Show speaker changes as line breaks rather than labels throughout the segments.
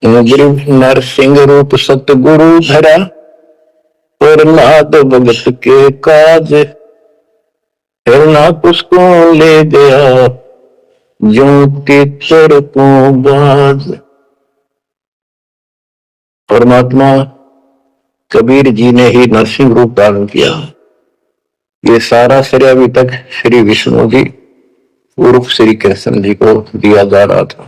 गिरिव नरसिंह रूप सतगुरु धरा, और नाद भगत के काज, हिरना कुसको ले गया जो तितर को बाज। परमात्मा कबीर जी ने ही नरसिंह रूप धारण किया। ये सारा श्रेय अभी तक श्री विष्णु जी उर्फ श्री कृष्ण जी को दिया जा रहा था।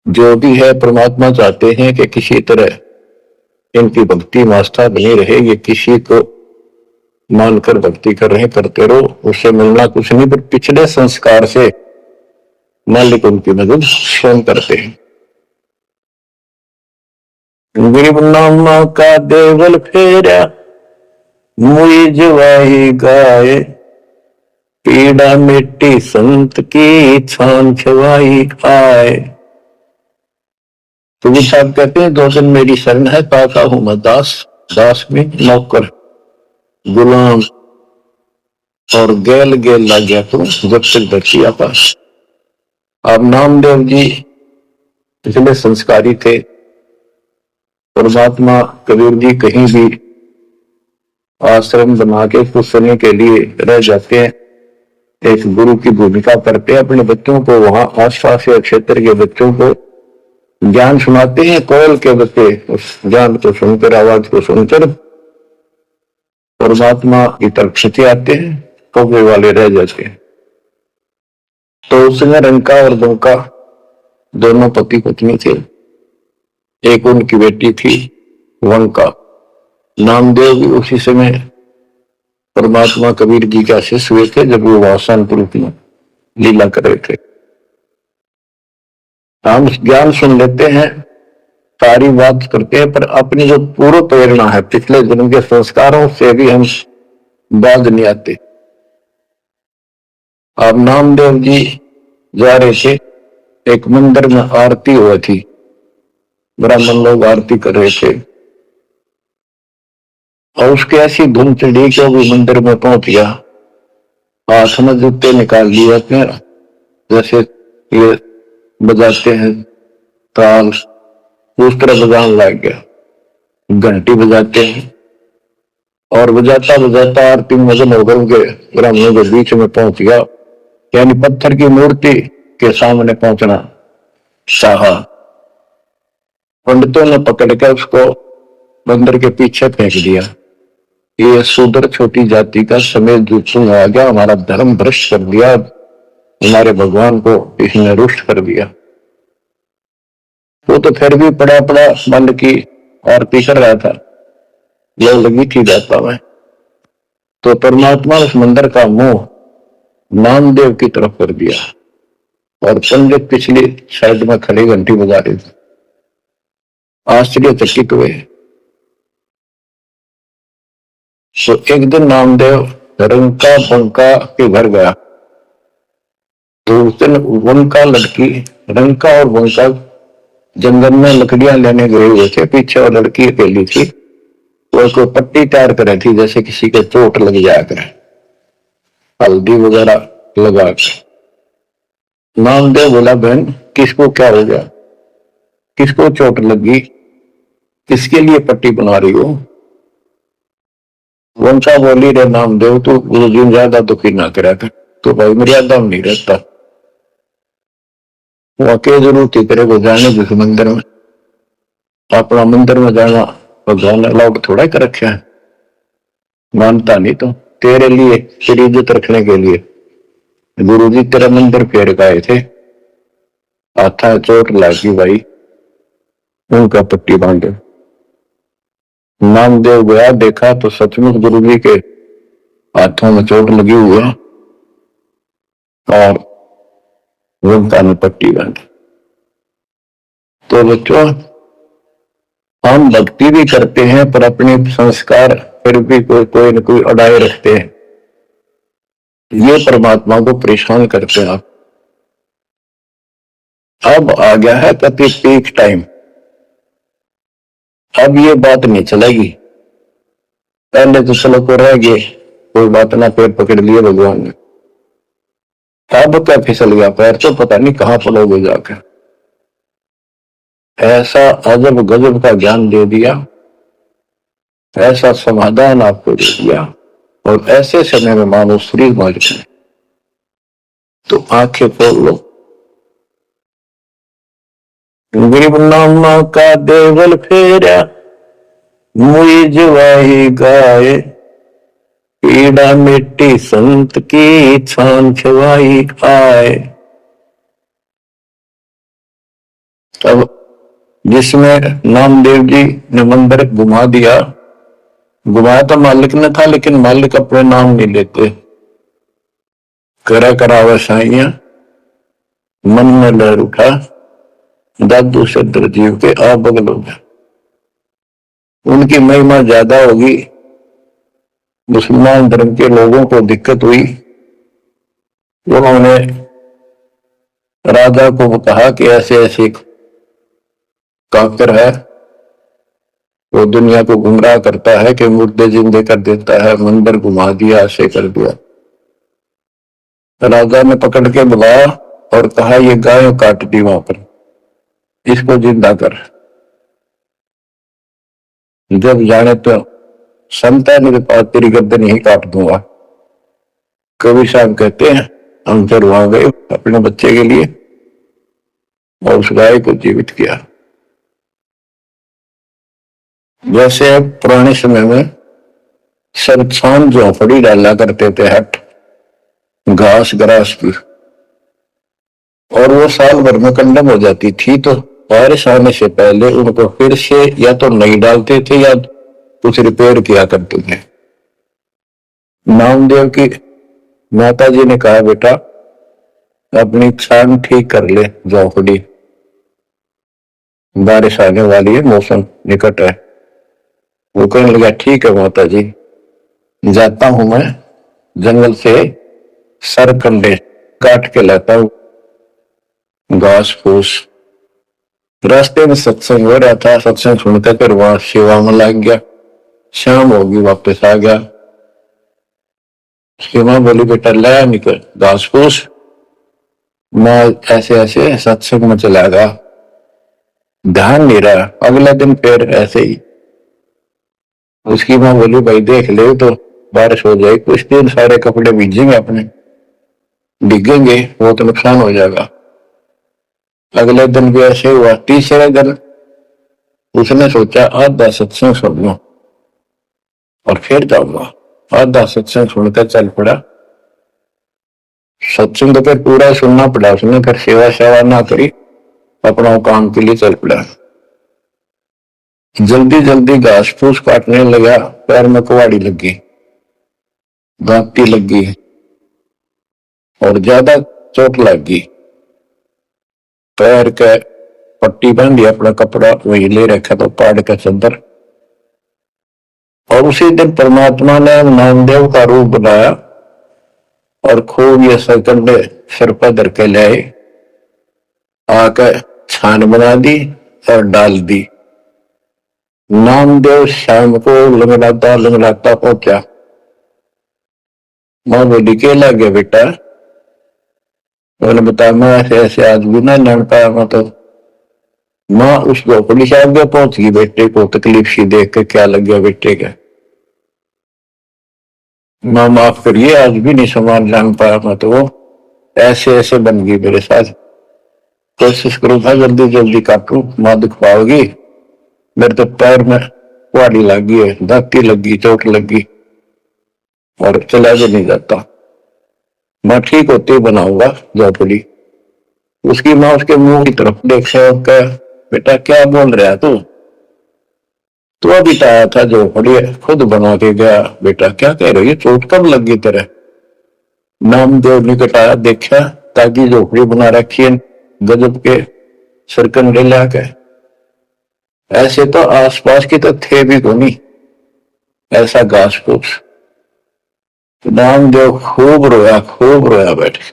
जो भी है परमात्मा चाहते हैं कि किसी तरह इनकी भक्ति में आस्था बनी रहे, ये किसी को मानकर भक्ति कर रहे करते रहो, उससे मिलना कुछ नहीं, पर पिछले संस्कार से मालिक उनकी मदद स्वयं करते हैं। गरीब नामा का देवल फेरा, मुई जवाही गाय, पीड़ा मिट्टी संत की छान छवाई आए। तो भी साहब कहते हैं, दो दिन मेरी शरण है, पाका हूं मैं दास, दास में नौकर गुलाम, और गेल गेल लग गया तो जब तक धरती आकाश। अब नामदेव जी पिछले संस्कारी थे। परमात्मा कबीर जी कहीं भी आश्रम बना के कुछ समय के लिए रह जाते हैं, एक गुरु की भूमिका करते हैं, अपने बच्चों को वहां आसपास के क्षेत्र के बच्चों को ज्ञान सुनाते हैं। कोयल के बच्चे उस ज्ञान को सुनकर, आवाज को सुनकर परमात्मा की तरफ खिंचे आते हैं, कौवे वाले रह जाते हैं। तो उसमें रंका और बंका दोनों पति पत्नी थे। एक उनकी बेटी थी वंका। नामदेव भी उसी समय परमात्मा कबीर जी के शिष्य हुए थे जब वो वासनपुर में लीला कर रहे थे। हम ज्ञान सुन लेते हैं, सारी बात करते हैं, पर अपनी जो पूर्व प्रेरणा है, पिछले जन्म के संस्कारों से भी हम बाज नहीं आते। अब नामदेव जी जा रहे थे, एक मंदिर में आरती हुई थी, ब्राह्मण लोग आरती कर रहे थे, और उसके ऐसी धूम चढ़ी कि वो मंदिर में पहुंच गया। हाथ में जूते निकाल लिए अपने, जैसे ये बजाते हैं ताल, उस तरह बजाने लग गया। घंटी बजाते हैं और बजाता बजाता आरती में मगन होकर उनके ब्राह्मणों के बीच में पहुंच गया, यानी पत्थर की मूर्ति के सामने पहुंचना चाहा। पंडितों ने पकड़ कर उसको मंदिर के पीछे फेंक दिया। ये शूद्र छोटी जाति का समेत जुटू आ गया, हमारा धर्म भ्रष्ट कर दिया, हमारे भगवान को इसने रुष्ट कर दिया। वो तो फिर भी पड़ा पड़ा मन की आरती कर रहा था, लग लगी थी जाता में। तो परमात्मा उस मंदिर का मुंह नामदेव की तरफ कर दिया, और पंडित पिछली साइड में खड़े घंटी बजा रहे थे। आश्चर्यचकित हुए। तो एक दिन नामदेव रंका बंका के घर गया, तो उस दिन वंका लड़की, रंका और बंका जंगल में लकड़ियां लेने गए हुए थे, पीछे और लड़की अकेली थी। वो को पट्टी तैयार करे थी, जैसे किसी के चोट लग जाया करे, हल्दी वगैरह लगा के। नामदेव बोला, बहन किसको क्या हो गया, किसको चोट लगी, किसके लिए पट्टी बना रही हो? वंशा बोली, रे नामदेव तू उस दिन ज्यादा दुखी ना करा कर, तो भाई मर्यादा में नहीं रहता, वहां के जरूरत ही करे को जाने जिस मंदिर में, अपना मंदिर में जाना भगवान अलाउड थोड़ा कर रखे है, मानता नहीं तो तेरे लिए, तेरी इज्जत रखने के लिए गुरु जी तेरा मंदिर फेर गए थे, हाथा चोट लगी भाई, उनका पट्टी बांधे। नामदेव गया, देखा तो सचमुच गुरु जी के हाथों में चोट लगी हुई है, और उनका ने पट्टी बांधी। तो बच्चों, हम भक्ति भी करते हैं, पर अपने संस्कार फिर भी कोई न कोई अड़ाए रखते हैं, ये परमात्मा को परेशान करते हैं। अब आ गया है कति पीक टाइम, अब ये बात नहीं चलेगी। पहले तो चलो को रह गए, कोई बात ना, पैर पकड़ लिए भगवान ने, अब क्या फिसल गया पैर, तो पता नहीं कहां पलोगे जाकर। ऐसा अजब गजब का ज्ञान दे दिया, ऐसा समाधान आपको दे दिया, और ऐसे समय में मानो श्री मालिक ने। तो आंखें खोल लो। गरीब नामा का देवल फेरा, मुई जवाही गाय, पीड़ा मिट्टी संत की छान छवाई आए। तब जिसमें नामदेव जी ने मंदिर घुमा दिया, घुमाया तो मालिक ने था, लेकिन मालिक अपने नाम नहीं लेते। करा करावे साइया, मन में लहर उठा, दादू सदर जीव के आ बगल हो गया। उनकी महिमा ज्यादा होगी, मुसलमान धर्म के लोगों को दिक्कत हुई। उन्होंने राजा को कहा कि ऐसे ऐसे काफिर है, वो दुनिया को गुमराह करता है कि मुर्दे जिंदे कर देता है, मंदिर घुमा दिया, ऐसे कर दिया। राजा ने पकड़ के बुलाया और कहा ये गाय काट दी वहां पर, इसको जिंदा कर। जब जाने तो संता मेरे पास तेरी गर्दन ही काट दूंगा। कवि साहब कहते हैं हम फिर वहां गए अपने बच्चे के लिए और उस गाय को जीवित किया। जैसे पुराने समय में सरछान झोपड़ी डाला करते थे, हट घास ग्रास की, और वो साल भर में कंडम हो जाती थी, तो बारिश आने से पहले उनको फिर से या तो नहीं डालते थे या कुछ रिपेयर किया करते थे। नामदेव की माता जी ने कहा बेटा अपनी छान ठीक कर ले झोपड़ी, बारिश आने वाली है, मौसम निकट है। वो कहने लगा ठीक है माता जी, जाता हूं मैं जंगल से सरकंडे काट के लाता हूं घास फूस। रास्ते में सत्संग हो रहा था, सत्संग सुनकर फिर वहां सेवा में लग गया। शाम होगी वापस आ गया। उसकी मां बोली बेटा लाया निकल घास फूस। मैं ऐसे ऐसे सत्संग में चला गया, ध्यान नहीं रहा। अगले दिन फिर ऐसे ही। उसकी मां बोली भाई देख ले तो बारिश हो जाए, कुछ दिन सारे कपड़े भीजेंगे, अपने डिगेंगे, वो तो नुकसान हो जाएगा। अगले दिन भी ऐसे हुआ। तीसरे दिन उसने सोचा आधा सत्संग सुन लो और फिर जाऊंगा। आधा सत्संग सुनकर चल पड़ा। सत्संग तो फिर पूरा सुनना पड़ा उसने, फिर सेवा सेवा ना करी, अपना काम के लिए चल पड़ा। जल्दी जल्दी घास फूस काटने लगा, पैर में कुवाड़ी लगी, दांती लगी और ज्यादा चोट लगी। पैर के पट्टी बांधी, अपना कपड़ा वही ले रखा तो पाड़ का चद्दर। और उसी दिन परमात्मा ने नामदेव का रूप बनाया और खूब ये सरकंडे सिर पर धर के लाए, आकर छान बना दी और डाल दी। नामदेव शाम को लंगड़ाता लंगड़ाता पहुंचा। मां बोली के लग गया बेटा? मैंने बताया मैं ऐसे ऐसे आज भी ना लड़ पाया। मैं तो मां उस झोपड़ी से आगे पहुंच गई, बेटे को तकलीफ सी देख के क्या लग गया बेटे का। मां माफ करिए आज भी नहीं सामान जान पाया, मैं तो वो ऐसे ऐसे बन गई मेरे साथ। कोशिश करूँ था जल्दी जल्दी काटू, मां दुख पाओगी। मेरे तो पैर में कुहाड़ी लगी है, दाती लगी, चोट लगी और चला भी नहीं जाता। मैं ठीक होते ही बनाऊंगा झोपड़ी। उसकी मां उसके मुंह की तरफ देख के बेटा क्या बोल रहा तू? तो अभी तो आया था झोपड़ी खुद बना के गया, बेटा क्या कह रही है, चोट कब लगी तेरे? नामदेव निकट आया, देखा ताकि झोपड़ी बना रखी है गजब के सरकंडे लाके। ऐसे तो आसपास की तो थे भी को नहीं, ऐसा घास फूस। नामदेव खूब रोया बैठे।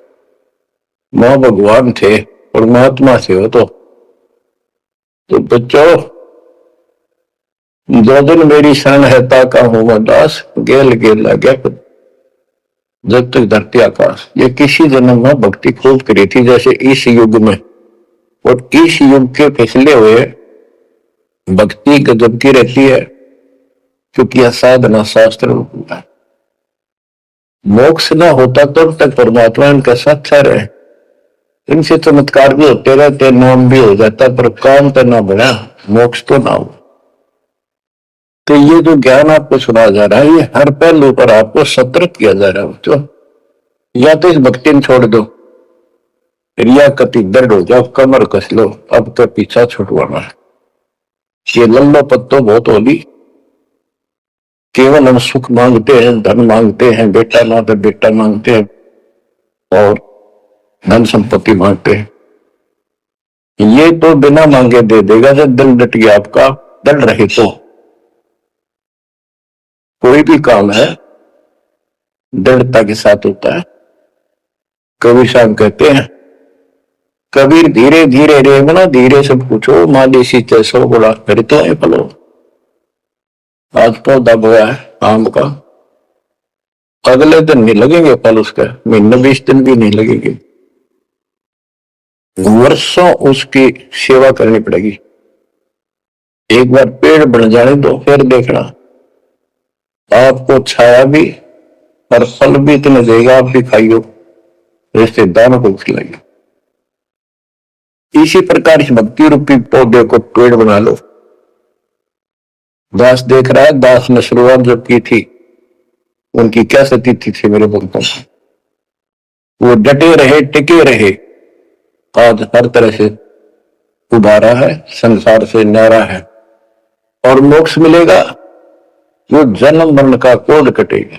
मां भगवान थे, परमात्मा थे वो तो बच्चों जो दिन मेरी शरण है ताका हूं मैं दास, गेल गेल लगे जब तक धरती आकाश। ये किसी जन्म में भक्ति खूब करी थी जैसे इस युग में, और इस युग के पिछले हुए भक्ति गजब की रहती है, क्योंकि यह साधना शास्त्र रूप है। मोक्ष ना होता तब तक परमात्मा इनका साक्षा रहे। इनसे चमत्कार भी होते रहते, नाम भी हो जाता, पर काम तो ना बना, मोक्ष तो ना हो। तो ये जो ज्ञान आपको सुना जा रहा है, ये हर पहलू पर आपको सतर्क किया जा रहा है बच्चों। या तो इस भक्ति में छोड़ दो, रिया कति दर्द हो जाओ, कमर कस लो, अब तो पीछा छुटवाना है। ये लल्लो पत्तो बहुत होली, केवल हम सुख मांगते हैं, धन मांगते हैं, बेटा ना तो बेटा मांगते हैं और धन संपत्ति मांगते हैं। ये तो बिना मांगे दे देगा जब दिल डट गया आपका। डर रहे तो कोई भी काम है दृढ़ता के साथ होता है। कबीर साहब कहते हैं, कबीर धीरे धीरे रेवना, धीरे सब पूछो, माली सी तैसो बोला फिर तो है फलो। आज पौधा बोया है आम का, अगले दिन नहीं लगेंगे फल उसका, महीने 20 दिन भी नहीं लगेंगे, वर्षों उसकी सेवा करनी पड़ेगी। एक बार पेड़ बन जाने दो, फिर देखना आपको छाया भी और फल भी इतने देगा, आप भी खाइयो, रिश्तेदारों को खिलाइयो। इसी प्रकार इस भक्ति रूपी पौधे को पेड़ बना लो। दास देख रहा है, दास ने शुरुआत जब की थी, उनकी क्या स्थिति थी मेरे भक्तों की, वो डटे रहे, टिके रहे, आज हर तरह से उबारा है, संसार से न्यारा है और मोक्ष मिलेगा, जो जन्म मरण का कोड कटेगा।